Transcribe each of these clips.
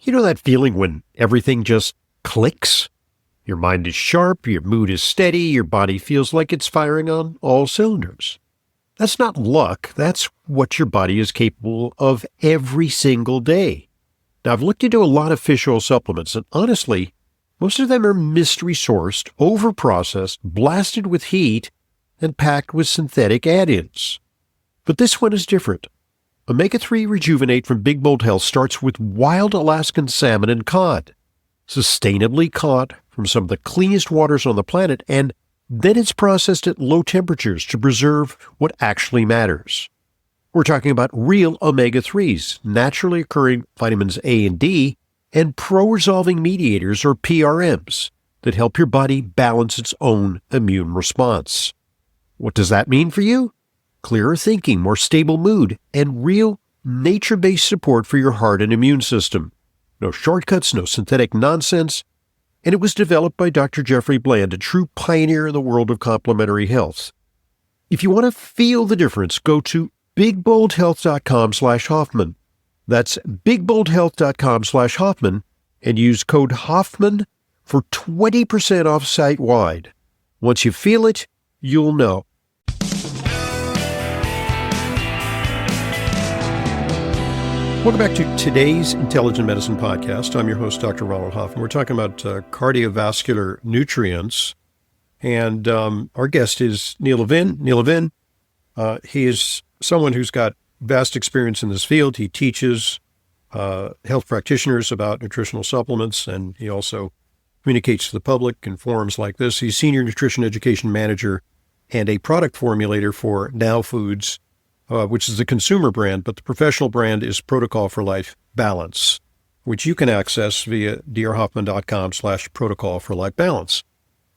You know that feeling when everything just clicks? Your mind is sharp, your mood is steady, your body feels like it's firing on all cylinders. That's not luck, that's what your body is capable of every single day. Now, I've looked into a lot of fish oil supplements, and honestly, most of them are mystery sourced, overprocessed, blasted with heat, and packed with synthetic add-ins. But this one is different. Omega-3 Rejuvenate from Big Bold Health starts with wild Alaskan salmon and cod, sustainably caught from some of the cleanest waters on the planet, and then it's processed at low temperatures to preserve what actually matters. We're talking about real omega-3s, naturally occurring vitamins A and D, and pro-resolving mediators, or PRMs, that help your body balance its own immune response. What does that mean for you? Clearer thinking, more stable mood, and real nature-based support for your heart and immune system. No shortcuts, no synthetic nonsense. And it was developed by Dr. Jeffrey Bland, a true pioneer in the world of complementary health. If you want to feel the difference, go to bigboldhealth.com/Hoffman. That's bigboldhealth.com/Hoffman and use code Hoffman for 20% off site-wide. Once you feel it, you'll know. Welcome back to today's Intelligent Medicine Podcast. I'm your host, Dr. Ronald Hoffman. We're talking about cardiovascular nutrients, and our guest is Neil Levin. Neil Levin, he is someone who's got vast experience in this field. He teaches health practitioners about nutritional supplements, and he also communicates to the public in forums like this. He's Senior Nutrition Education Manager and a product formulator for Now Foods, which is the consumer brand, but the professional brand is Protocol for Life Balance, which you can access via drhoffman.com/Protocol for Life Balance.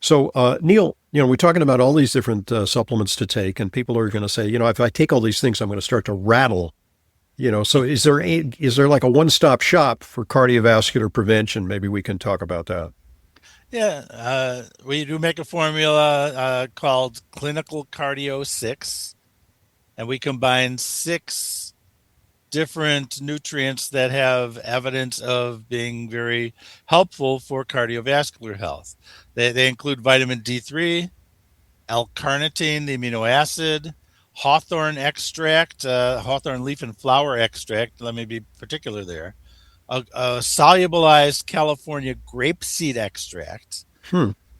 So, Neil, we're talking about all these different supplements to take, and people are going to say, if I take all these things, I'm going to start to rattle. So is there like a one-stop shop for cardiovascular prevention? Maybe we can talk about that. Yeah, we do make a formula called Clinical Cardio 6. And we combine 6 different nutrients that have evidence of being very helpful for cardiovascular health. They include vitamin D3, L-carnitine, the amino acid, hawthorn extract, hawthorn leaf and flower extract, let me be particular there, a solubilized California grapeseed extract,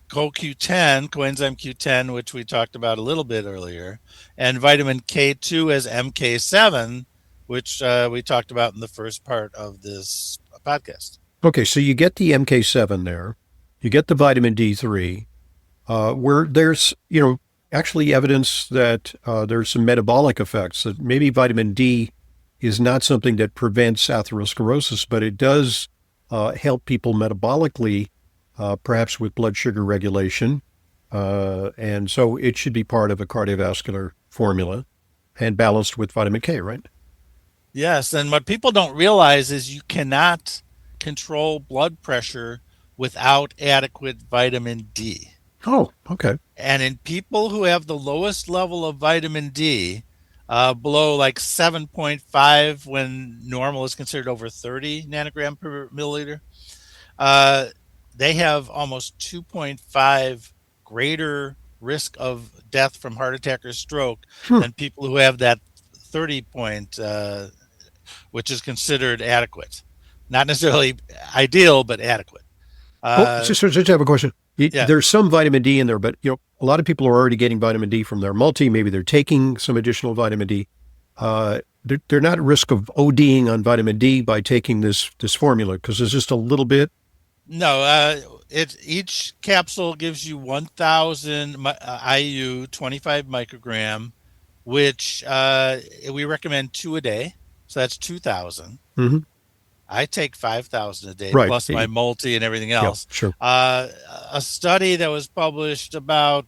CoQ10, coenzyme Q10, which we talked about a little bit earlier, and vitamin K2 as MK7, which we talked about in the first part of this podcast. Okay, so you get the MK7 there, you get the vitamin D3, where there's, actually evidence that there's some metabolic effects, that maybe vitamin D is not something that prevents atherosclerosis, but it does help people metabolically, perhaps with blood sugar regulation. And so it should be part of a cardiovascular formula and balanced with vitamin K, right? Yes. And what people don't realize is you cannot control blood pressure without adequate vitamin D. Oh, okay. And in people who have the lowest level of vitamin D, below like 7.5 when normal is considered over 30 nanogram per milliliter, they have almost 2.5 greater risk of death from heart attack or stroke than people who have that 30 point, which is considered adequate. Not necessarily ideal, but adequate. Just have a question. There's some vitamin D in there, but a lot of people are already getting vitamin D from their multi. Maybe they're taking some additional vitamin D. They're not at risk of ODing on vitamin D by taking this formula because there's just a little bit. No, each capsule gives you 1,000 IU, 25 microgram, which we recommend 2 a day. So that's 2,000. Mm-hmm. I take 5,000 a day, right, plus my multi and everything else. Yeah, sure. A study that was published about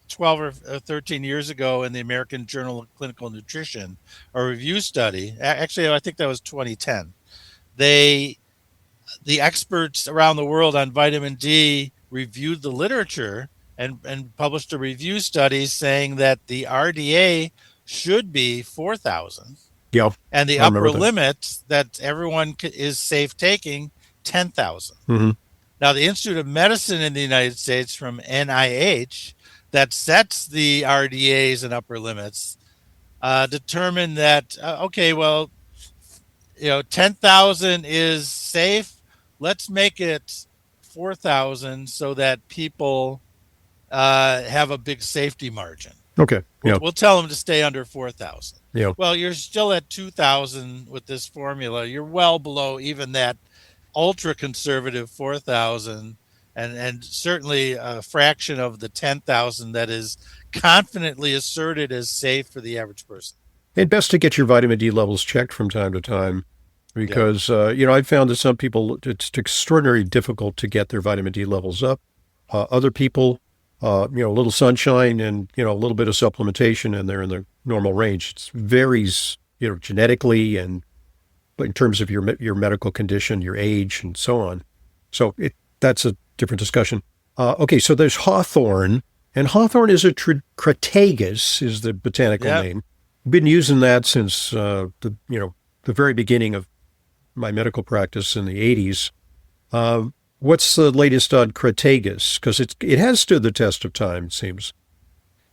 12 or 13 years ago in the American Journal of Clinical Nutrition, a review study. Actually, I think that was 2010. The experts around the world on vitamin D reviewed the literature and published a review study saying that the RDA should be 4,000. Yeah, and the I remember upper that. limit that everyone is safe taking, 10,000. Hmm. Now, the Institute of Medicine in the United States from NIH that sets the RDAs and upper limits determined that, okay, well, 10,000 is safe. Let's make it 4,000 so that people have a big safety margin. Okay. Yeah. We'll tell them to stay under 4,000. Yeah. Well, you're still at 2,000 with this formula. You're well below even that ultra conservative 4,000, and certainly a fraction of the 10,000 that is confidently asserted as safe for the average person. And best to get your vitamin D levels checked from time to time Yep. because, I've found that some people, it's extraordinarily difficult to get their vitamin D levels up. Other people, a little sunshine and, a little bit of supplementation and they're in the normal range. It varies, genetically and in terms of your medical condition, your age, and so on. So that's a different discussion. Okay, so there's hawthorn, and hawthorn is a Crataegus, is the botanical Yep. name. Been using that since the very beginning of my medical practice in the 80s. What's the latest on Crataegus? Because it has stood the test of time, it seems.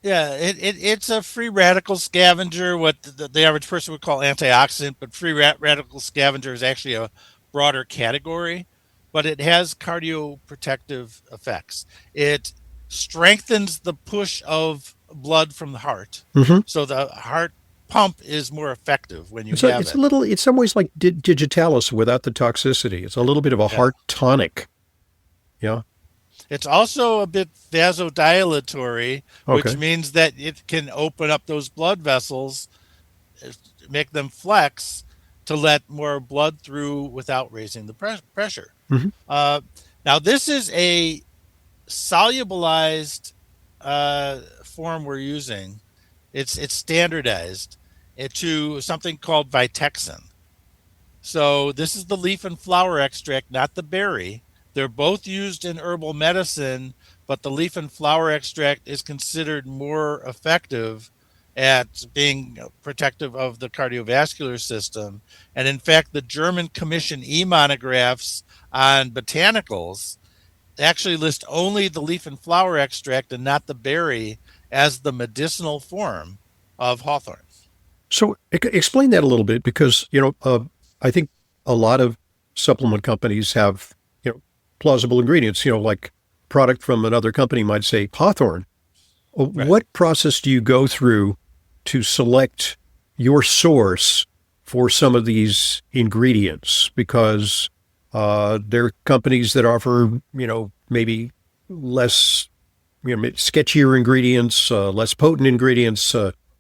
Yeah, it's a free radical scavenger, what the average person would call antioxidant, but free radical scavenger is actually a broader category, but it has cardioprotective effects. It strengthens the push of blood from the heart, Hmm. so the heart pump is more effective when you It's a, have it's a it. little, it's some ways like digitalis without the toxicity. It's a little bit of a Yeah. heart tonic. Yeah. It's also a bit vasodilatory, which Okay. means that it can open up those blood vessels, make them flex to let more blood through without raising the pressure. Hmm. Uh, Now, this is a solubilized form we're using. It's standardized to something called Vitexin. So this is the leaf and flower extract, not the berry. They're both used in herbal medicine, but the leaf and flower extract is considered more effective at being protective of the cardiovascular system. And in fact, the German Commission e-monographs on botanicals actually list only the leaf and flower extract and not the berry as the medicinal form of hawthorn. So explain that a little bit because, I think a lot of supplement companies have, plausible ingredients, like product from another company might say Hawthorne. Right. What process do you go through to select your source for some of these ingredients? Because there are companies that offer, maybe less, sketchier ingredients, less potent ingredients,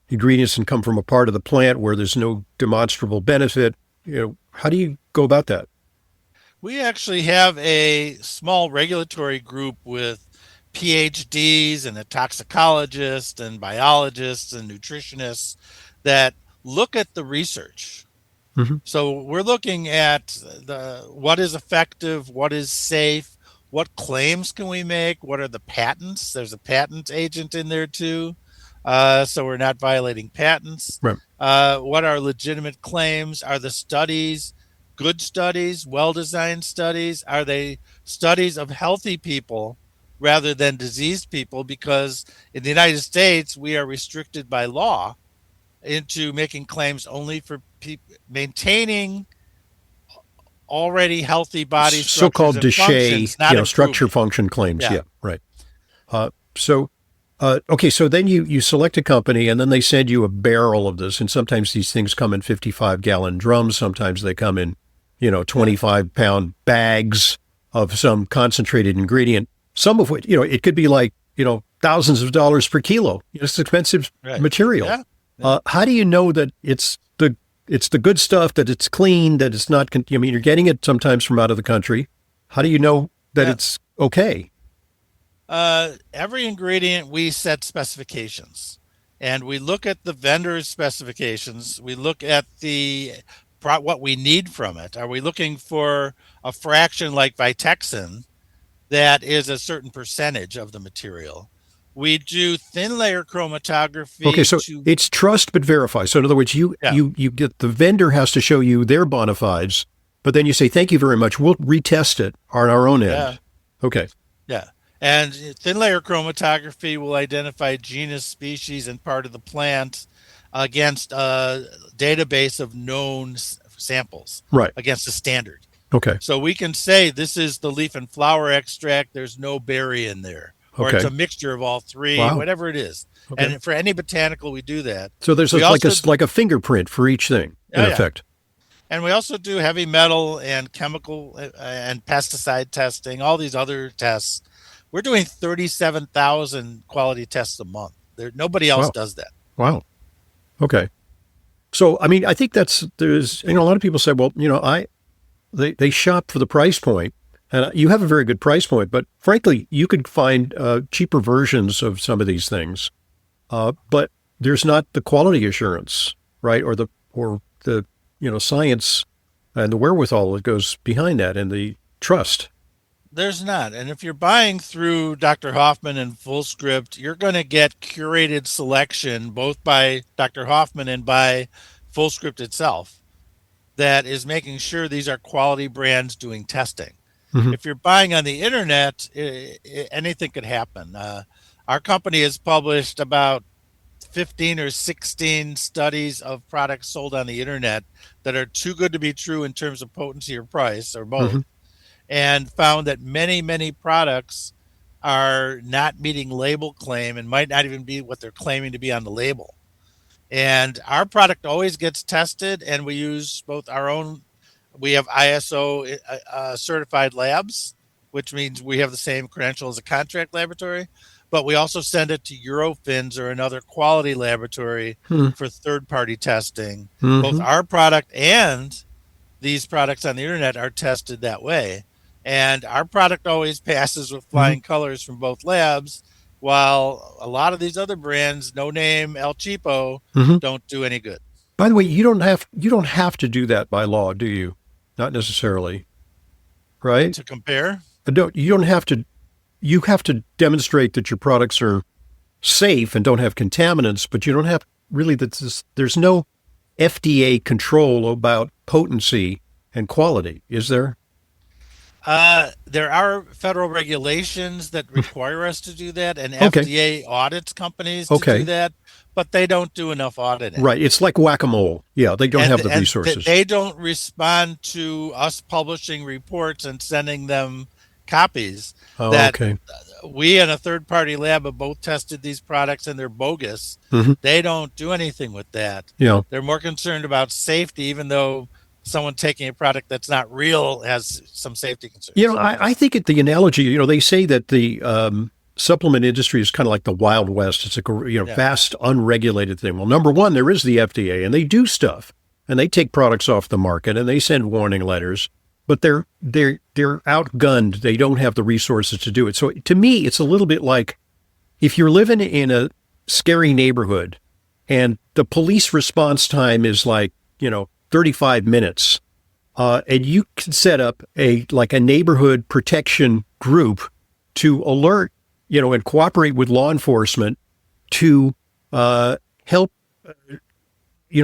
ingredients that come from a part of the plant where there's no demonstrable benefit. How do you go about that? We actually have a small regulatory group with PhDs and a toxicologist and biologists and nutritionists that look at the research. Hmm. So we're looking at the what is effective, what is safe, what claims can we make, what are the patents? There's a patent agent in there too, so we're not violating patents. Right. What are legitimate claims? Are the studies good studies, well-designed studies? Are they studies of healthy people rather than diseased people? Because in the United States, we are restricted by law into making claims only for people maintaining already healthy body structures So-called and Duché, functions, not structure improving. function claims. Yeah, Yeah, right. So, okay, so then you select a company and then they send you a barrel of this. And sometimes these things come in 55-gallon drums. Sometimes they come in, yeah, 25-pound bags of some concentrated ingredient, some of which, it could be like, thousands of dollars per kilo. It's expensive right. material. Yeah, yeah, How do you know that it's the good stuff, that it's clean, that it's not, you're getting it sometimes from out of the country. How do you know that yeah. it's okay? Every ingredient we set specifications, and we look at the vendor's specifications. We look at the what we need from it. Are we looking for a fraction like Vitexin that is a certain percentage of the material? We do thin layer Okay, chromatography so to, it's trust but verify. So in other words, you yeah, you you get the vendor has to show you their bona fides, but then you say thank you very much. We'll retest it on our own yeah, end. Okay. yeah. And thin layer chromatography will identify genus, species, and part of the plant against a database of known samples Right. against a standard. Okay. So we can say this is the leaf and flower extract, there's no berry in there, or it's Okay. a mixture of all three, Wow. whatever it is. Okay. And for any botanical, we do that. So there's We a, like a also, like a fingerprint for each thing in oh yeah, effect. and we also do heavy metal and chemical and pesticide testing, all these other tests. We're doing 37,000 quality tests a month. Nobody else Wow. does that. Wow. Okay. So I mean, I think there's a lot of people say, well, they shop for the price point, and you have a very good price point, but frankly, you could find cheaper versions of some of these things, but there's not the quality assurance, right, or the science and the wherewithal that goes behind that, and the trust. There's not. And if you're buying through Dr. Hoffman and Fullscript, you're going to get curated selection both by Dr. Hoffman and by Fullscript itself that is making sure these are quality brands doing testing. Hmm. If you're buying on the internet, anything could happen. Our company has published about 15 or 16 studies of products sold on the internet that are too good to be true in terms of potency or price or both, Hmm. and found that many products are not meeting label claim and might not even be what they're claiming to be on the label. And our product always gets tested, and we use both our own, we have ISO certified labs, which means we have the same credential as a contract laboratory, but we also send it to Eurofins or another quality laboratory for third party testing. Both Hmm. our product and these products on the internet are tested that way. And our product always passes with Hmm. flying colors from both labs, while a lot of these other brands, no name, El Cheapo, Hmm. don't do any good. By the way, you don't have to do that by law, do you? Not necessarily, right? To compare, You don't have to. You have to demonstrate that your products are safe and don't have contaminants, but you don't have really there's no FDA control about potency and quality, is there? there are federal regulations that require us to do that, and Okay. FDA audits companies to do Okay. that, but they don't do enough auditing. Right. It's like whack-a-mole. Yeah, they don't and have the and resources. they don't respond to us publishing reports and sending them copies Oh, that okay. we and a third party lab have both tested these products and they're bogus. Hmm. They don't do anything with that. Yeah. They're more concerned about safety, even though someone taking a product that's not real has some safety concerns. I think the analogy, they say that the supplement industry is kind of like the Wild West. It's a Yeah, vast, unregulated thing. Well, number one, there is the FDA, and they do stuff, and they take products off the market, and they send warning letters, but they're outgunned. They don't have the resources to do it. So to me, it's a little bit like if you're living in a scary neighborhood, and the police response time is like 35 minutes, and you can set up a neighborhood protection group to alert, and cooperate with law enforcement to help,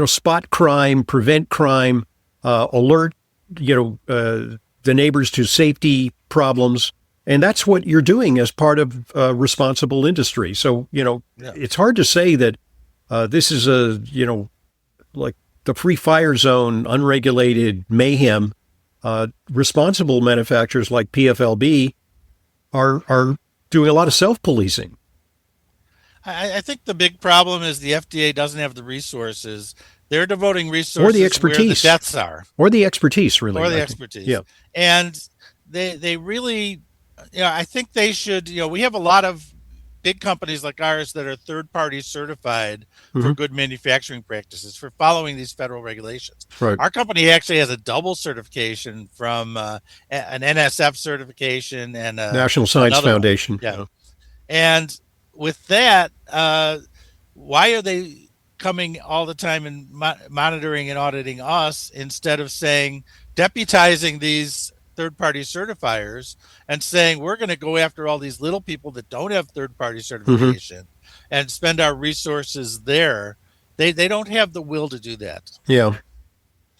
spot crime, prevent crime, alert, the neighbors to safety problems. And that's what you're doing as part of responsible industry. So, yeah. it's hard to say that this is like the free fire zone, unregulated mayhem. Responsible manufacturers like PFLB are doing a lot of self-policing I think the big problem is the FDA doesn't have the resources. They're devoting or the resources where the expertise deaths are, or the expertise, or really. the I think, yeah. expertise. And they really, I think they should, we have a lot of big companies like ours that are third party certified for Hmm. good manufacturing practices, for following these federal regulations. Right. Our company actually has a double certification from an NSF certification and National Science another one. Foundation. Yeah. Yeah. And with that, why are they coming all the time and monitoring and auditing us instead of saying, deputizing these third-party certifiers and saying we're going to go after all these little people that don't have third-party Hmm. certification and spend our resources there, they don't have the will to do that. Yeah.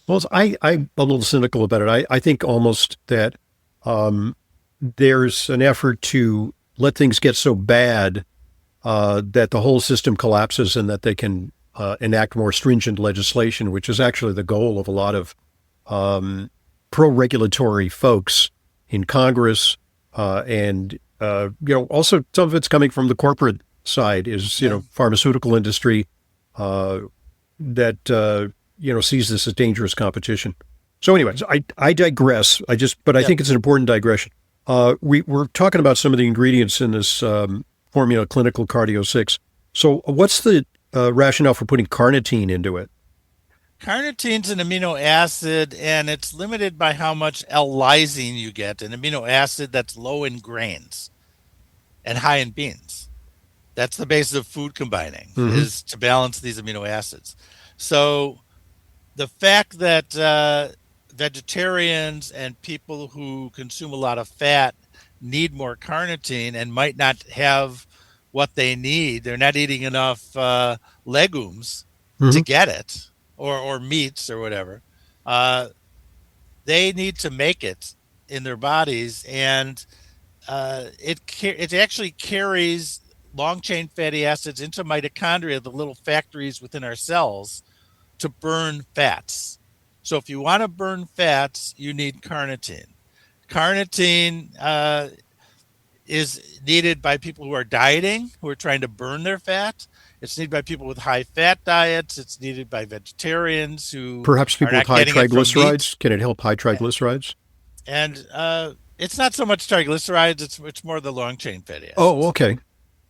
Well, I'm a little cynical about it. I think almost that um, there's an effort to let things get so bad that the whole system collapses and that they can enact more stringent legislation, which is actually the goal of a lot of pro-regulatory folks in Congress, and also some of it's coming from the corporate side. Is Yeah. pharmaceutical industry that sees this as dangerous competition. So, anyways, I digress. But I Yeah. think it's an important digression. We're talking about some of the ingredients in this formula, Clinical Cardio 6. So, what's the rationale for putting carnitine into it? Carnitine's an amino acid, and it's limited by how much L-lysine you get, an amino acid that's low in grains and high in beans. That's the basis of food combining, Hmm. is to balance these amino acids. So the fact that vegetarians and people who consume a lot of fat need more carnitine and might not have what they need, they're not eating enough legumes Hmm. to get it, or meats or whatever. Uh, they need to make it in their bodies, and it actually carries long chain fatty acids into mitochondria, the little factories within our cells, to burn fats. So if you want to burn fats, you need carnitine. Carnitine is needed by people who are dieting, who are trying to burn their fat. It's needed by people with high fat diets. It's needed by vegetarians who Perhaps are people with not high getting it from meat. triglycerides. Can it help high triglycerides? And it's not so much triglycerides; it's more the long chain fatty Oh, acids. okay.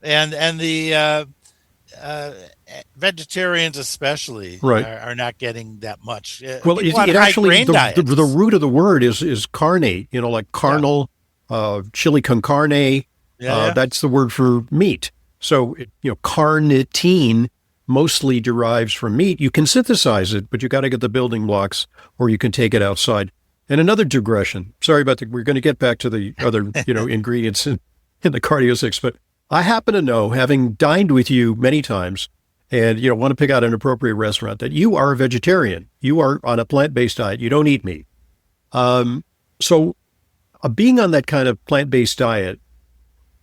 And the uh, vegetarians especially Right. are not getting that much. Well, People on it high actually grain the diets. root of the word is carnate. Like Yeah, carnal, chili con carne. yeah, yeah. That's the word for meat. So carnitine mostly derives from meat. You can synthesize it, but you got to get the building blocks, or you can take it outside. And another digression. Sorry about that. We're going to get back to the other ingredients in the Cardio 6, but I happen to know, having dined with you many times, and want to pick out an appropriate restaurant, that you are a vegetarian. You are on a plant-based diet. You don't eat meat. So being on that kind of plant-based diet,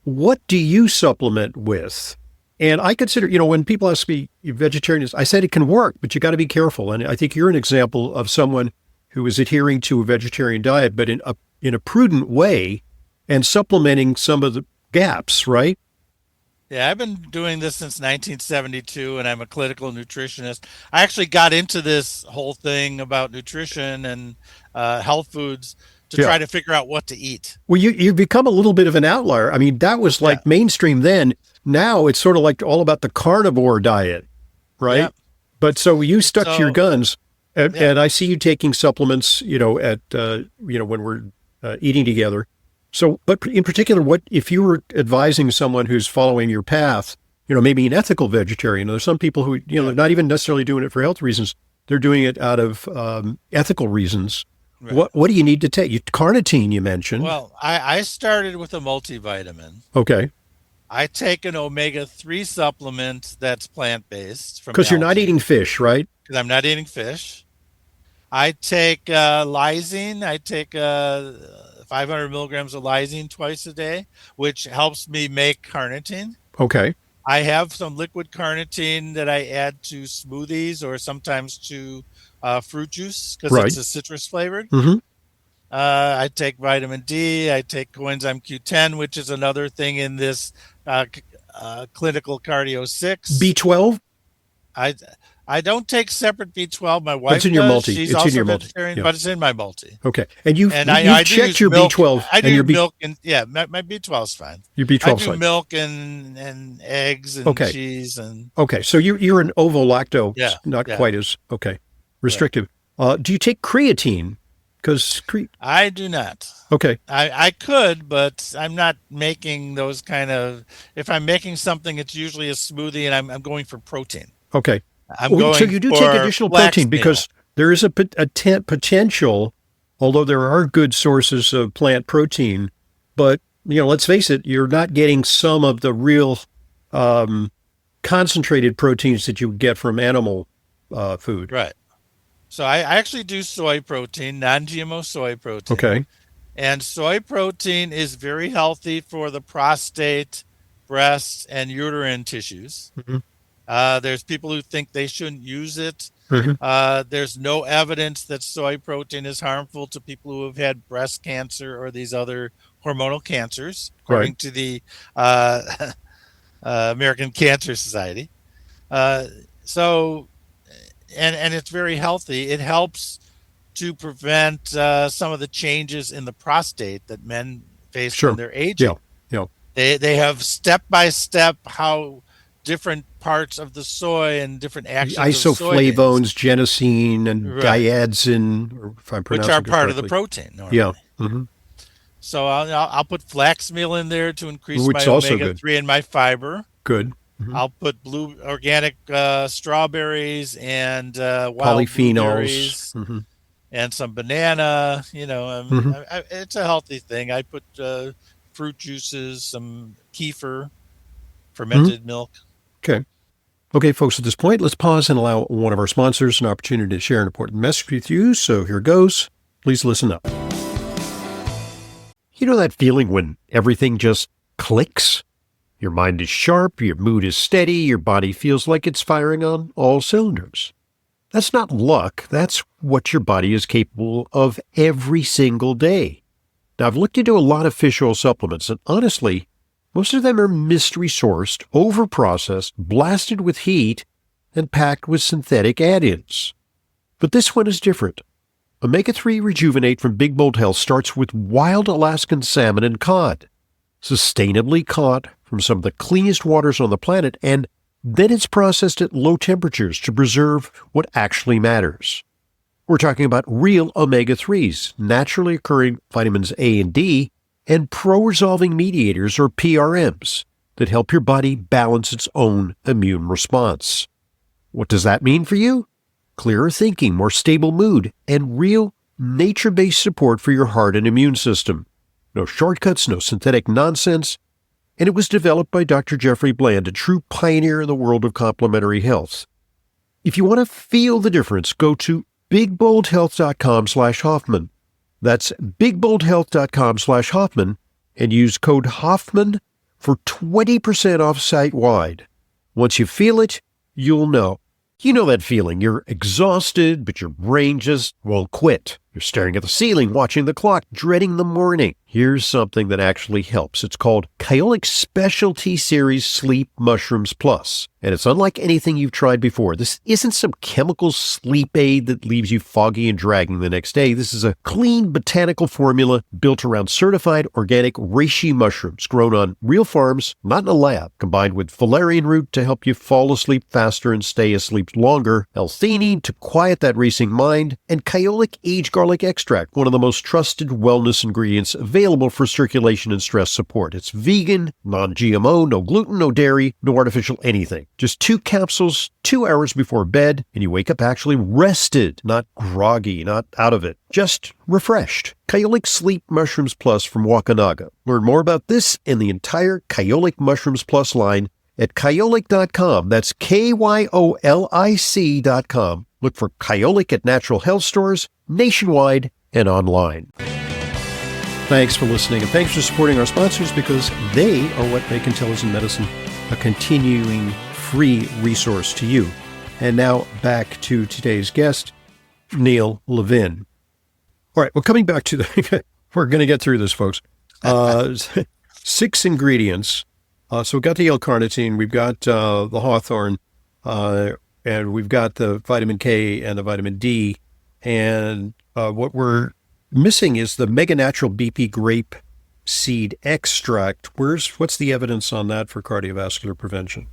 what do you supplement with? And I consider, when people ask me, you vegetarian, I said it can work, but you got to be careful. And I think you're an example of someone who is adhering to a vegetarian diet, but in a prudent way, and supplementing some of the gaps, right? Yeah, I've been doing this since 1972, and I'm a clinical nutritionist. I actually got into this whole thing about nutrition and health foods to Yeah. try to figure out what to eat. Well, you've become a little bit of an outlier. I mean, that was Yeah, like mainstream then. Now it's sort of like all about the carnivore diet, yeah. right? But so you stuck to your So, guns, and, yeah, and I see you taking supplements, at when we're eating together. So, but in particular, what if you were advising someone who's following your path, maybe an ethical vegetarian? There's some people who, yeah, they're not even necessarily doing it for health reasons. They're doing it out of ethical reasons. right. What do you need to take? Carnitine, you mentioned. Well, I started with a multivitamin. Okay. I take an omega-3 supplement that's plant-based from Because you're not algae eating fish, right? because I'm not eating fish. I take lysine. I take 500 milligrams of lysine twice a day, which helps me make carnitine. Okay. I have some liquid carnitine that I add to smoothies or sometimes to fruit juice because Right. it's a citrus flavored. Mm-hmm. I take vitamin D. I take coenzyme Q10, which is another thing in this clinical cardio 6. B12, I I don't take separate B12. My but it's wife in your does. multi. She's It's in also your multi. vegetarian, Yeah. but it's in my multi. Okay. And you've And you've I do checked use your milk. B12 I and do milk and yeah, my B12 is fine. your I B12 do side. milk and eggs and Okay. cheese and Okay. So you're an ovo-lacto, yeah, not yeah, quite as okay right. restrictive. Do you take creatine? Because I do not. okay. I could, but I'm not making those kind of. If I'm making something, it's usually a smoothie, and I'm going for protein. Okay. I'm So going you do take for additional flax protein meal. because there is a potential although there are good sources of plant protein, but let's face it, you're not getting some of the real um, concentrated proteins that you would get from animal food. Right. So I actually do soy protein, non-GMO soy protein. Okay. And soy protein is very healthy for the prostate, breast, and uterine tissues. Hmm. There's people who think they shouldn't use it. Hmm. There's no evidence that soy protein is harmful to people who have had breast cancer or these other hormonal cancers, Right. according to the uh, American Cancer Society. Uh, so, and it's very healthy. It helps to prevent some of the changes in the prostate that men face when Sure. they're Yeah. aging. Yeah. They have step by step how different parts of the soy and different actions of soybeans, Isoflavones, genosine, and right, diadzin, or if I'm which are pronouncing it part of the correctly. protein Yeah. normally. Hmm. So I'll put flax meal in there to increase Which my is also omega good. 3 and my fiber. Good. Hmm. I'll put blue organic strawberries and wild Polyphenols. blueberries Hmm. and some banana. Hmm. It's a healthy thing. I put fruit juices, some kefir, Hmm. fermented milk. Okay. Okay, folks, at this point, let's pause and allow one of our sponsors an opportunity to share an important message with you. So here goes. Please listen up. You know that feeling when everything just clicks? Your mind is sharp, your mood is steady, your body feels like it's firing on all cylinders. That's not luck, that's what your body is capable of every single day. Now, I've looked into a lot of fish oil supplements, and honestly, most of them are mystery sourced, overprocessed, blasted with heat, and packed with synthetic add-ins. But this one is different. Omega-3 Rejuvenate from Big Bold Health starts with wild Alaskan salmon and cod, sustainably caught from some of the cleanest waters on the planet, and then it's processed at low temperatures to preserve what actually matters. We're talking about real omega-3s, naturally occurring vitamins A and D, and pro-resolving mediators, or PRMs, that help your body balance its own immune response. What does that mean for you? Clearer thinking, more stable mood, and real nature-based support for your heart and immune system. No shortcuts, no synthetic nonsense. And it was developed by Dr. Jeffrey Bland, a true pioneer in the world of complementary health. If you want to feel the difference, go to bigboldhealth.com/Hoffman. That's bigboldhealth.com/Hoffman and use code Hoffman for 20% off site-wide. Once you feel it, you'll know. You know that feeling. You're exhausted, but your brain just won't quit. You're staring at the ceiling, watching the clock, dreading the morning. Here's something that actually helps. It's called Kyolic Specialty Series Sleep Mushrooms Plus. And it's unlike anything you've tried before. This isn't some chemical sleep aid that leaves you foggy and dragging the next day. This is a clean botanical formula built around certified organic reishi mushrooms grown on real farms, not in a lab, combined with valerian root to help you fall asleep faster and stay asleep longer, L-theanine to quiet that racing mind, and Kyolic Age Garlic Extract, one of the most trusted wellness ingredients available for circulation and stress support. It's vegan, non-GMO, no gluten, no dairy, no artificial anything. Just 2 capsules, 2 hours before bed, and you wake up actually rested, not groggy, not out of it, just refreshed. Kyolic Sleep Mushrooms Plus from Wakanaga. Learn more about this and the entire Kyolic Mushrooms Plus line at kyolic.com. That's KYOLIC.com. Look for Kyolic at natural health stores nationwide and online. Thanks for listening, and thanks for supporting our sponsors, because they are what make Intelligent Medicine a continuing free resource to you. And now back to today's guest, Neil Levin. All right, well, coming back to the, we're going to get through this, folks. 6 ingredients. So we've got the L-carnitine, we've got the hawthorn, and we've got the vitamin K and the vitamin D. And what we're missing is the Mega Natural BP grape seed extract. What's the evidence on that for cardiovascular prevention?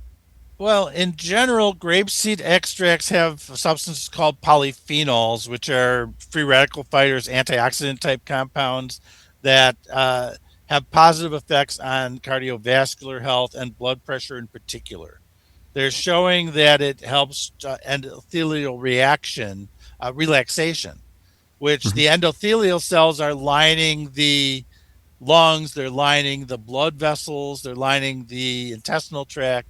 Well, in general, grapeseed extracts have substances called polyphenols, which are free radical fighters, antioxidant type compounds that have positive effects on cardiovascular health and blood pressure in particular. They're showing that it helps endothelial relaxation, which Mhm. the endothelial cells are lining the lungs, they're lining the blood vessels, they're lining the intestinal tract.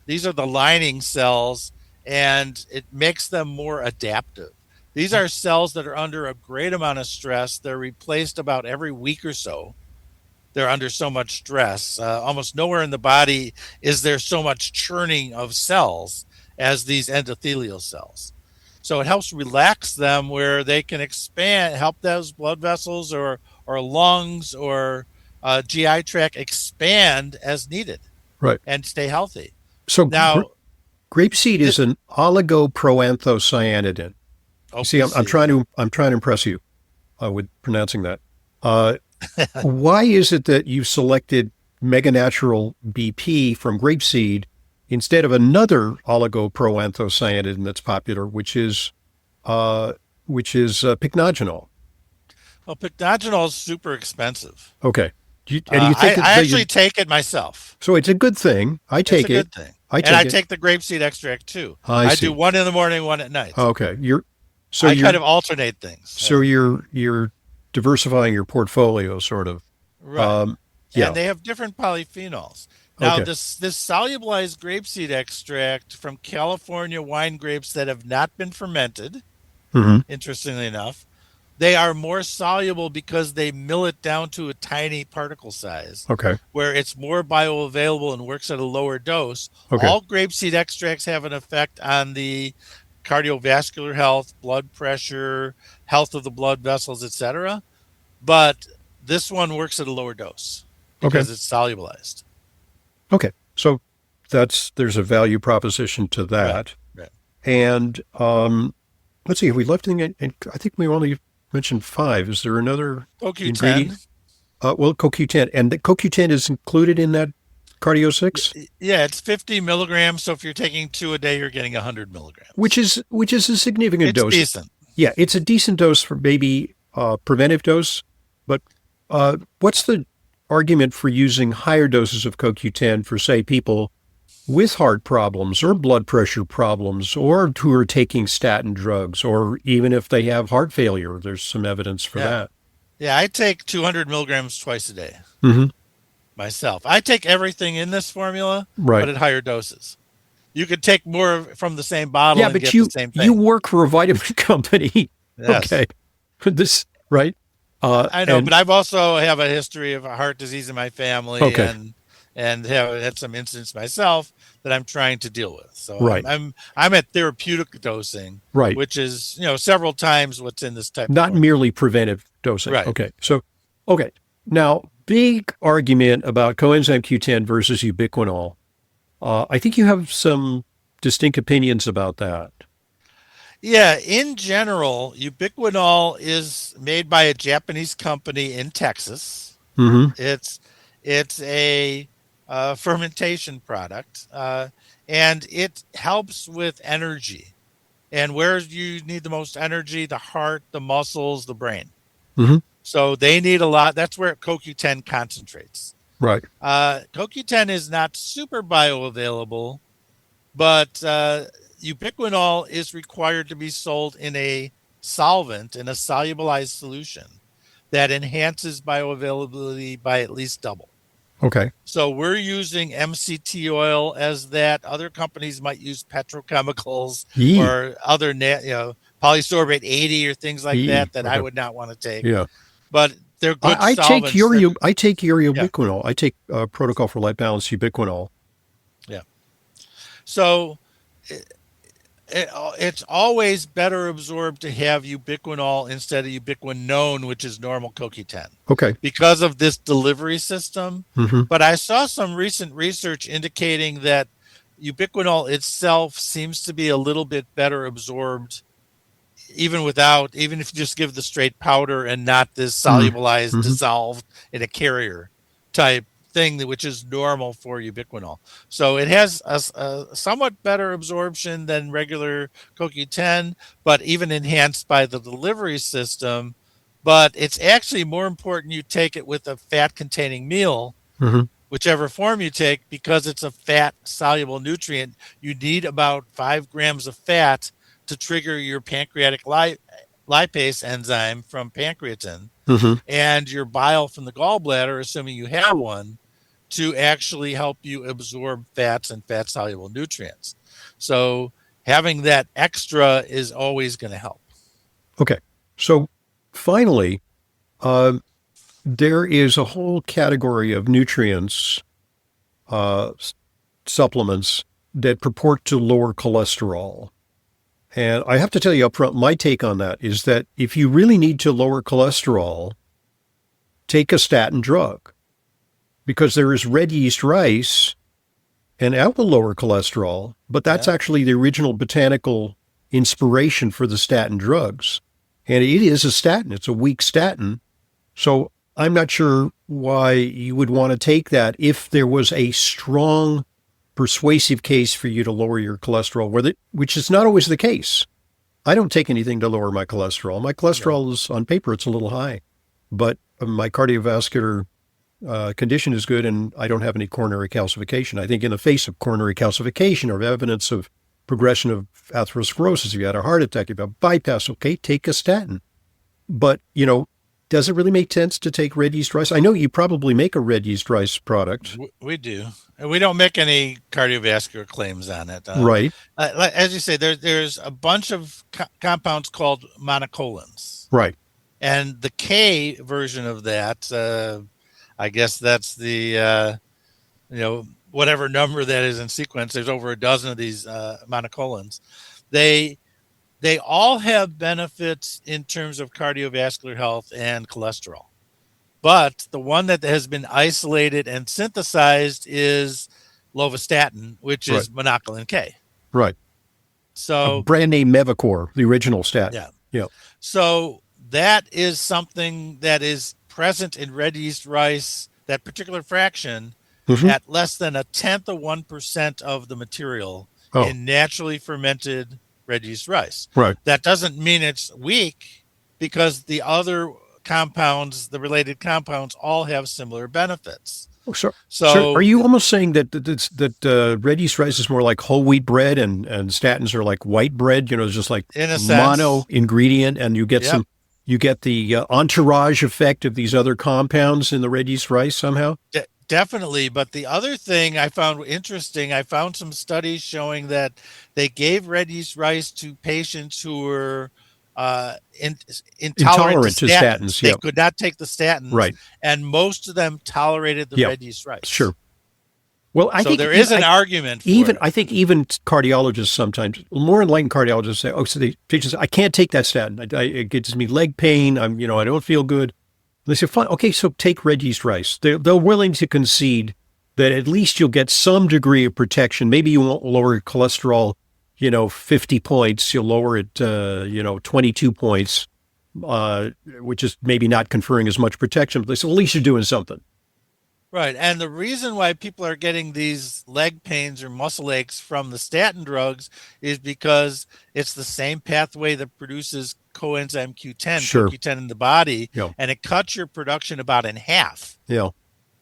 These are the lining cells, and it makes them more adaptive. These are cells that are under a great amount of stress. They're replaced about every week or so. They're under so much stress. Almost nowhere in the body is there so much churning of cells as these endothelial cells. So it helps relax them where they can expand, help those blood vessels or lungs or GI tract expand as needed Right. and stay healthy. So Now, grapeseed th- is an oligoproanthocyanidin. You see, OPC, yeah. I'm trying to impress you with pronouncing that. Uh, why is it that you selected Mega Natural BP from grapeseed instead of another oligoproanthocyanidin that's popular, uh, pycnogenol? Well, pycnogenol is super expensive. Okay. And do you think I that actually take it myself. so it's a good thing. I It's take a it. good thing. I And I take it. take the grapeseed extract too. I I do see. one in the morning, one at night. Okay. So I kind you're of alternate things. you're diversifying your portfolio, sort of. Right. Um, And yeah. they have different polyphenols. Now, Okay. this solubilized grapeseed extract from California wine grapes that have not been fermented, Hmm. interestingly enough, they are more soluble because they mill it down to a tiny particle size Okay. where it's more bioavailable and works at a lower dose. Okay. All grapeseed extracts have an effect on the cardiovascular health, blood pressure, health of the blood vessels, etc. But this one works at a lower dose Okay. because it's solubilized. Okay. So there's a value proposition to Right. that. Right. And let's see, have we left anything? And I think we only mentioned five. Is there another ingredient? CoQ10. Well, CoQ10, and the CoQ10 is included in that Cardio 6, Yeah, it's 50 milligrams. So if you're taking two a day, you're getting 100 which milligrams. is a significant It's dose. decent. Yeah, it's a decent dose for maybe preventive dose, but what's the argument for using higher doses of CoQ10 for, say, people with heart problems or blood pressure problems or who are taking statin drugs or even if they have heart failure? There's some evidence for Yeah. that. Yeah, I take 200 milligrams twice a day Hmm. myself. I take everything in this formula, but Right. at higher doses. You could take more from the same bottle Yeah, and but get the same you thing. work for a vitamin company. Yes. Okay. This right. I know, And but I've also have a history of heart disease in my family okay. and have had some incidents myself that I'm trying to deal with. So Right. I'm at therapeutic dosing, Right. which is, several times what's in this type of Not formula. merely preventive dosing. Right. Okay. So, okay. Now, big argument about coenzyme Q10 versus ubiquinol. I think you have some distinct opinions about that. Yeah, in general, ubiquinol is made by a Japanese company in Texas. Hmm. It's it's a fermentation product, and it helps with energy. And where you need the most energy, the heart, the muscles, the brain. Hmm. So they need a lot. That's where CoQ10 concentrates. Right. CoQ10 is not super bioavailable, but ubiquinol is required to be sold in a solvent, in a solubilized solution that enhances bioavailability by at least double. Okay. So we're using MCT oil as that. Other companies might use petrochemicals Yee. or other, polysorbate 80 or things like Yee. that I Okay. would not want to take. Yeah. But they're good solvents. I take your Yeah, ubiquinol. I take Protocol for Life Balance ubiquinol. yeah. So it's always better absorbed to have ubiquinol instead of ubiquinone, which is normal CoQ10, Okay. because of this delivery system. Hmm. But I saw some recent research indicating that ubiquinol itself seems to be a little bit better absorbed, even if you just give the straight powder and not this Hmm. solubilized, Hmm. dissolved in a carrier type thing, which is normal for ubiquinol. So it has a somewhat better absorption than regular CoQ10, but even enhanced by the delivery system. But it's actually more important you take it with a fat containing meal, Hmm. whichever form you take, because it's a fat soluble nutrient. You need about 5 grams of fat to trigger your pancreatic lipase enzyme from pancreatin Hmm. and your bile from the gallbladder, assuming you have one, to actually help you absorb fats and fat soluble nutrients. So having that extra is always going to help. Okay. So finally, uh, there is a whole category of nutrients, uh, supplements that purport to lower cholesterol. And I have to tell you up front, my take on that is that if you really need to lower cholesterol, take a statin drug because there is red yeast rice and that will lower cholesterol, but that's Yeah. actually the original botanical inspiration for the statin drugs. And it is a statin, it's a weak statin. So I'm not sure why you would want to take that if there was a strong, persuasive case for you to lower your cholesterol, which is not always the case. I don't take anything to lower my cholesterol. My Yeah. cholesterol is, on paper, it's a little high, but my cardiovascular condition is good and I don't have any coronary calcification. I think in the face of coronary calcification or evidence of progression of atherosclerosis, if you had a heart attack, if you have a bypass, okay, take a statin. But, does it really make sense to take red yeast rice? I know you probably make a red yeast rice product. We do. And we don't make any cardiovascular claims on it. Right, As you say, there's a bunch of compounds called monocolins. right. And the K version of that, I guess that's the, whatever number that is in sequence. There's over a dozen of these monocolins. They they all have benefits in terms of cardiovascular health and cholesterol. But the one that has been isolated and synthesized is lovastatin, which Right. is monocolin K. Right. A So, brand name Mevacor, the original statin. yeah. Yeah. So that is something that is present in red yeast rice, that particular fraction, Hmm. at less than a tenth of 1% of the material Oh, in naturally fermented red yeast rice. right. That doesn't mean it's weak because the other compounds, the related compounds, all have similar benefits. Oh, so are So, you almost saying that red yeast rice is more like whole wheat bread and statins are like white bread? It's just like in a mono sense, ingredient, and yep, you get the entourage effect of these other compounds in the red yeast rice somehow. definitely. But the other thing I found interesting, I found some studies showing that they gave red yeast rice to patients who were intolerant to Intolerant to statins. statins. They Yep. could not take the statins, Right. and most of them tolerated the Yep. red yeast rice. Sure. Well, I So think there is an argument for even it. I think even cardiologists sometimes, more enlightened cardiologists say, "Oh, so the patients, I can't take that statin. It gives me leg pain. I don't feel good." They say, "Fine, okay, so take red yeast rice." They're willing to concede that at least you'll get some degree of protection. Maybe you won't lower your cholesterol, 50 points. You'll lower it, 22 points, which is maybe not conferring as much protection. But they say, well, at least you're doing something. Right. And the reason why people are getting these leg pains or muscle aches from the statin drugs is because it's the same pathway that produces coenzyme Q10, Sure. CoQ10 in the body, Yeah. and it cuts your production about in half. Yeah.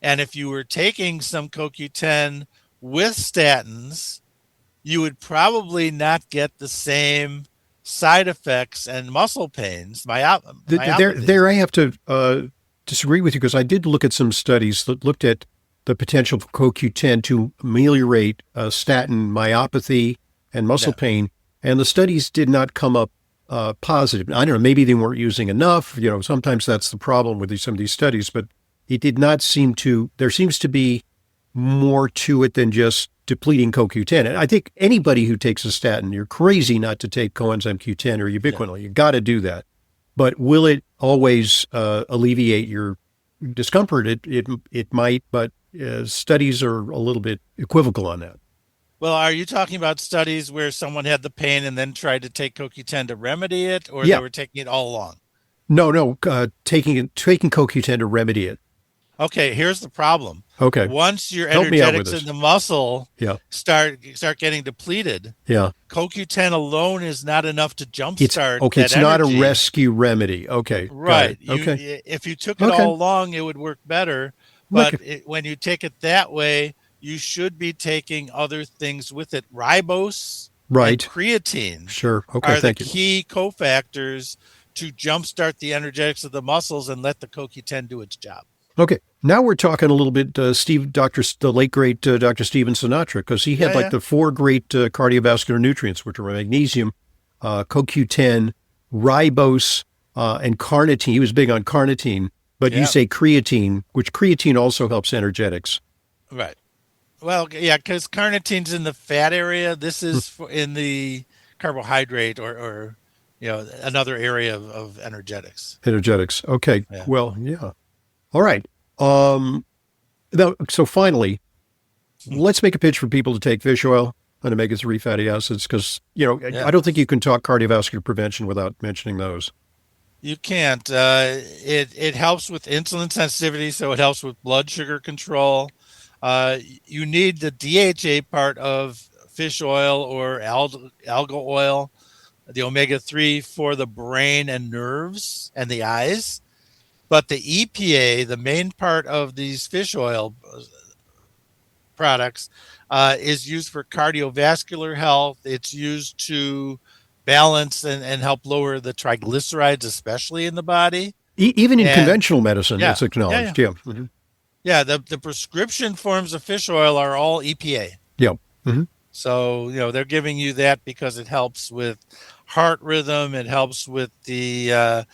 And if you were taking some CoQ10 with statins, you would probably not get the same side effects and muscle pains, myopathy. There, I have to disagree with you because I did look at some studies that looked at the potential for CoQ10 to ameliorate statin myopathy and muscle Yeah. pain, and the studies did not come up positive. I don't know, maybe they weren't using enough. Sometimes that's the problem with some of these studies, but it did not seem to. There seems to be more to it than just depleting CoQ10. And I think anybody who takes a statin, you're crazy not to take coenzyme Q10 or Yeah. ubiquinol. You got to do that. But will it always alleviate your discomfort? It might, but studies are a little bit equivocal on that. Well, are you talking about studies where someone had the pain and then tried to take CoQ10 to remedy it, or they Yeah, were taking it all along? no, taking CoQ10 to remedy it. Okay, here's the problem. Okay, Once your help me out with energetics this. in the muscle Yeah, start getting depleted, yeah. CoQ10 alone is not enough to It's jumpstart okay. that It's not a energy. rescue remedy. Okay, got it. Right. Okay, If you took it okay. all along, it would work better. Look, But when you take it that way, you should be taking other things with it. Ribose and right. creatine Sure. Okay, are the thank you. key cofactors to jumpstart the energetics of the muscles and let the CoQ10 do its job. Okay, now we're talking a little bit, the late great Dr. Steven Sinatra, because he Yeah, had like yeah, the four great cardiovascular nutrients, which are magnesium, CoQ10, ribose, and carnitine. He was big on carnitine, but you yeah. say creatine, which creatine also helps energetics. Right. Well, yeah, because carnitine's in the fat area. This Hmm, is in the carbohydrate or another area of energetics. energetics. Okay, Yeah, well, yeah. All right. Um, so finally, let's make a pitch for people to take fish oil and omega-3 fatty acids because, yeah. I don't think you can talk cardiovascular prevention without mentioning those. You can't. It helps with insulin sensitivity, so it helps with blood sugar control. You need the DHA part of fish oil or algal oil, the omega-3 for the brain and nerves and the eyes. But the EPA, the main part of these fish oil products, is used for cardiovascular health. It's used to balance and help lower the triglycerides, especially in the body. Even in And conventional medicine, yeah, it's yeah, yeah, acknowledged. Yeah. Hmm. yeah. The prescription forms of fish oil are all EPA. Yeah. Hmm. So, they're giving you that because it helps with heart rhythm. It helps with the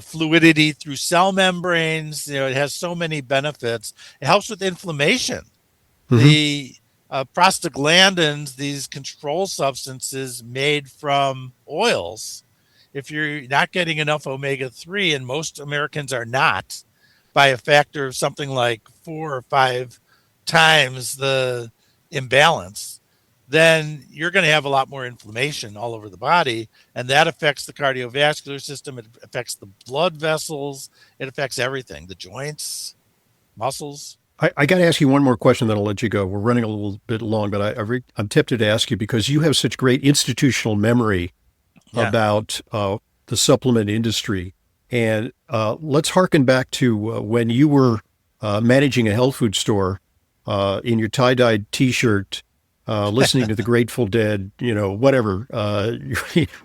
fluidity through cell membranes. It has so many benefits. It helps with inflammation. Hmm. The prostaglandins, these control substances made from oils, if you're not getting enough omega-3, and most Americans are not, by a factor of something like 4 or 5 times the imbalance, then you're going to have a lot more inflammation all over the body. And that affects the cardiovascular system. It affects the blood vessels. It affects everything, the joints, muscles. I got to ask you one more question, then I'll let you go. We're running a little bit long, but I'm tempted to ask you because you have such great institutional memory Yeah. about the supplement industry. And let's harken back to when you were managing a health food store in your tie-dyed T-shirt, listening to the Grateful Dead, whatever,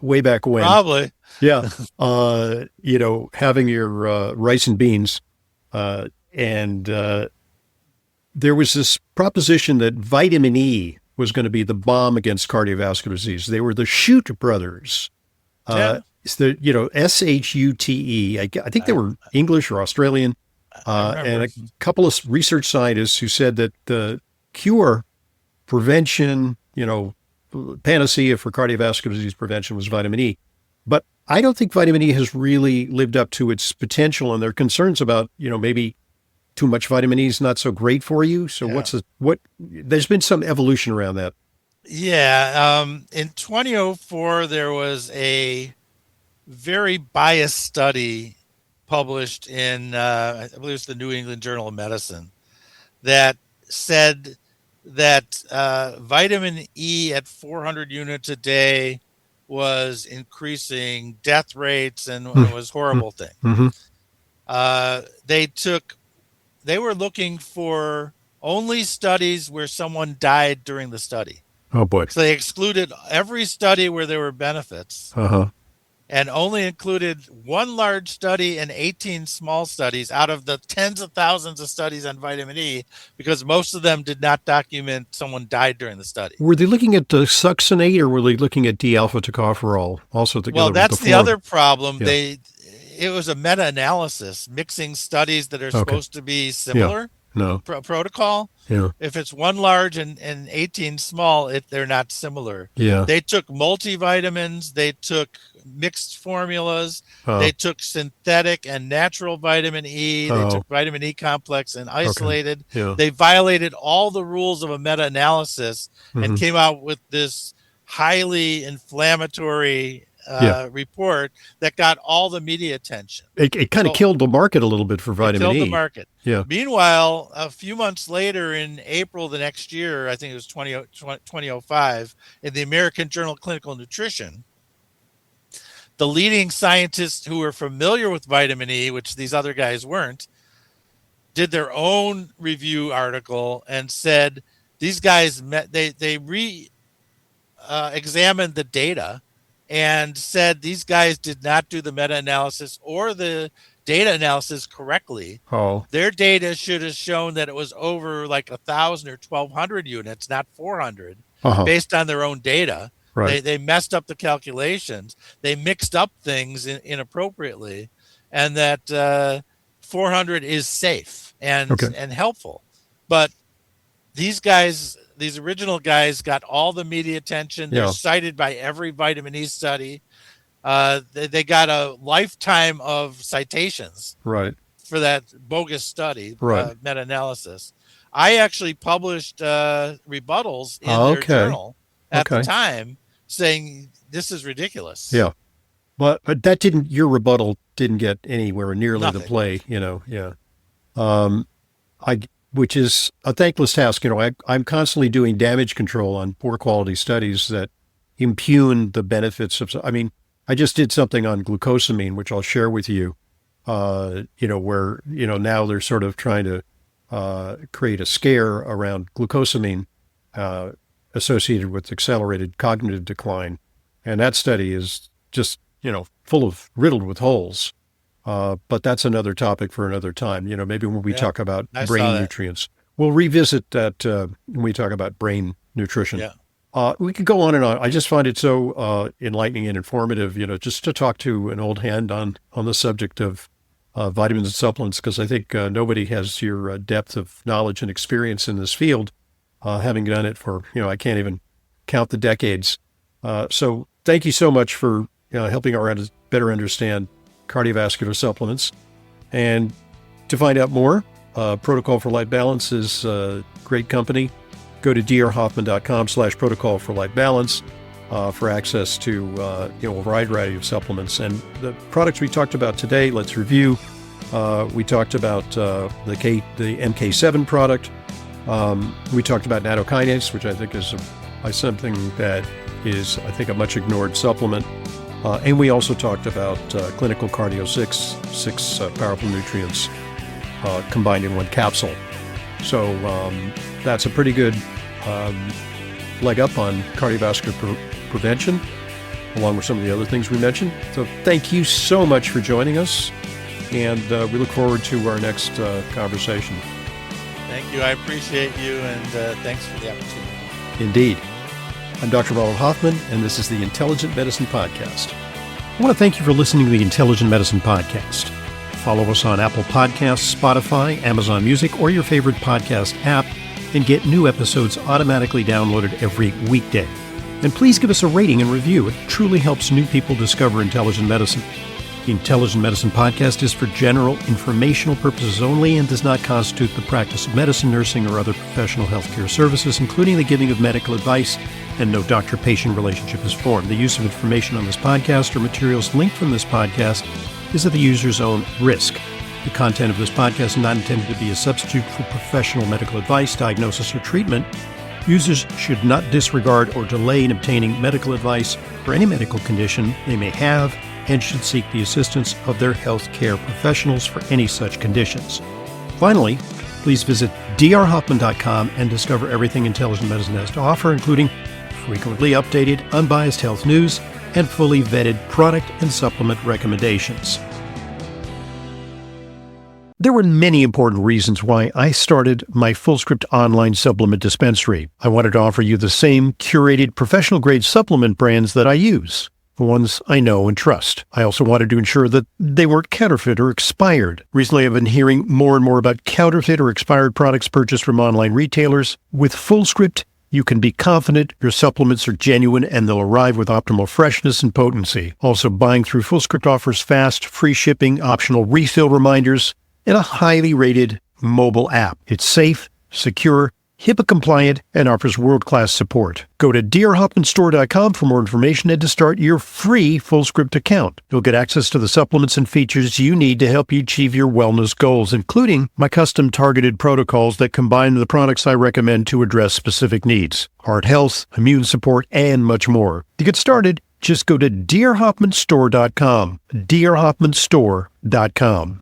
way back when. Probably. Yeah. Having your rice and beans. And there was this proposition that vitamin E was going to be the bomb against cardiovascular disease. They were the Shute brothers. Yeah. It's the SHUTE. I think they I, were English or Australian, I and remember. a couple of research scientists who said that the cure, prevention, panacea for cardiovascular disease prevention was vitamin E. But I don't think vitamin E has really lived up to its potential, and there are concerns about maybe too much vitamin E is not so great for you. So Yeah. there's been some evolution around that. Yeah. In 2004, there was a very biased study published in, I believe it's the New England Journal of Medicine, that said that vitamin E at 400 units a day was increasing death rates and was a horrible thing. Mm-hmm. Uh, they took they were looking for only studies where someone died during the study. Oh boy. So they excluded every study where there were benefits Uh-huh. and only included one large study and 18 small studies out of the tens of thousands of studies on vitamin E because most of them did not document someone died during the study. Were they looking at the succinate or were they looking at D-alpha tocopherol also Well, together with the that's the form? other problem. Yeah. It was a meta-analysis mixing studies that are Okay. supposed to be Yeah. similar No. protocol. Yeah. If it's one large and 18 small, they're not similar. Yeah. They took multivitamins, they took mixed formulas, Uh, they took synthetic and natural vitamin E, they oh. took vitamin E complex and Okay. isolated. Yeah. They violated all the rules of a meta analysis and Hmm. came out with this highly inflammatory Yeah. report that got all the media attention. It kind of So killed the market a little bit for it vitamin killed the E. market. Yeah. Meanwhile, a few months later, in April the next year, I think it was 2005, in the American Journal of Clinical Nutrition, the leading scientists who were familiar with vitamin E, which these other guys weren't, did their own review article and said these guys examined the data and said these guys did not do the meta-analysis or the data analysis correctly. Oh. Their data should have shown that it was over like 1,000 or 1,200 units, not 400, based on their own data. Right. They messed up the calculations. They mixed up things inappropriately, and that 400 is safe and helpful. But these guys, these original guys, got all the media attention. They're cited by every vitamin E study. They got a lifetime of citations for that bogus study, meta-analysis. I actually published rebuttals in their journal at the time saying this is ridiculous. Yeah. But that didn't, your rebuttal didn't get anywhere nearly the play, which is a thankless task. I'm constantly doing damage control on poor quality studies that impugn the benefits of, I just did something on glucosamine, which I'll share with you, where, now they're sort of trying to create a scare around glucosamine associated with accelerated cognitive decline. And that study is just, riddled with holes. But that's another topic for another time. Maybe when we talk about brain nutrients, we'll revisit that when we talk about brain nutrition. Yeah. We could go on and on. I just find it so enlightening and informative, just to talk to an old hand on the subject of vitamins and supplements, because I think nobody has your depth of knowledge and experience in this field, having done it for, I can't even count the decades. So thank you so much for helping our better understand cardiovascular supplements. And to find out more, Protocol for Life Balance is a great company. Go to drhoffman.com/protocol for life balance for access to a wide variety of supplements. And the products we talked about today, let's review. We talked about the MK7 product. We talked about nattokinase, which I think is something that is, I think, a much ignored supplement. And we also talked about Clinical Cardio 6 powerful nutrients combined in one capsule. So that's a pretty good leg up on cardiovascular prevention, along with some of the other things we mentioned. So thank you so much for joining us, and we look forward to our next conversation. Thank you. I appreciate you, and thanks for the opportunity. Indeed. I'm Dr. Ronald Hoffman, and this is the Intelligent Medicine Podcast. I want to thank you for listening to the Intelligent Medicine Podcast. Follow us on Apple Podcasts, Spotify, Amazon Music, or your favorite podcast app, and get new episodes automatically downloaded every weekday. And please give us a rating and review. It truly helps new people discover intelligent medicine. The Intelligent Medicine Podcast is for general informational purposes only and does not constitute the practice of medicine, nursing, or other professional healthcare services, including the giving of medical advice, and no doctor-patient relationship is formed. The use of information on this podcast or materials linked from this podcast is at the user's own risk. The content of this podcast is not intended to be a substitute for professional medical advice, diagnosis, or treatment. Users should not disregard or delay in obtaining medical advice for any medical condition they may have, and should seek the assistance of their healthcare professionals for any such conditions. Finally, please visit drhoffman.com and discover everything Intelligent Medicine has to offer, including frequently updated, unbiased health news and fully vetted product and supplement recommendations. There were many important reasons why I started my FullScript online supplement dispensary. I wanted to offer you the same curated professional-grade supplement brands that I use, the ones I know and trust. I also wanted to ensure that they weren't counterfeit or expired. Recently, I've been hearing more and more about counterfeit or expired products purchased from online retailers. With FullScript, you can be confident your supplements are genuine and they'll arrive with optimal freshness and potency. Also, buying through FullScript offers fast, free shipping, optional refill reminders, and a highly rated mobile app. It's safe, secure, HIPAA compliant, and offers world-class support. Go to drhoffmanstore.com for more information and to start your free FullScript account. You'll get access to the supplements and features you need to help you achieve your wellness goals, including my custom targeted protocols that combine the products I recommend to address specific needs: heart health, immune support, and much more. To get started, just go to drhoffmanstore.com, drhoffmanstore.com.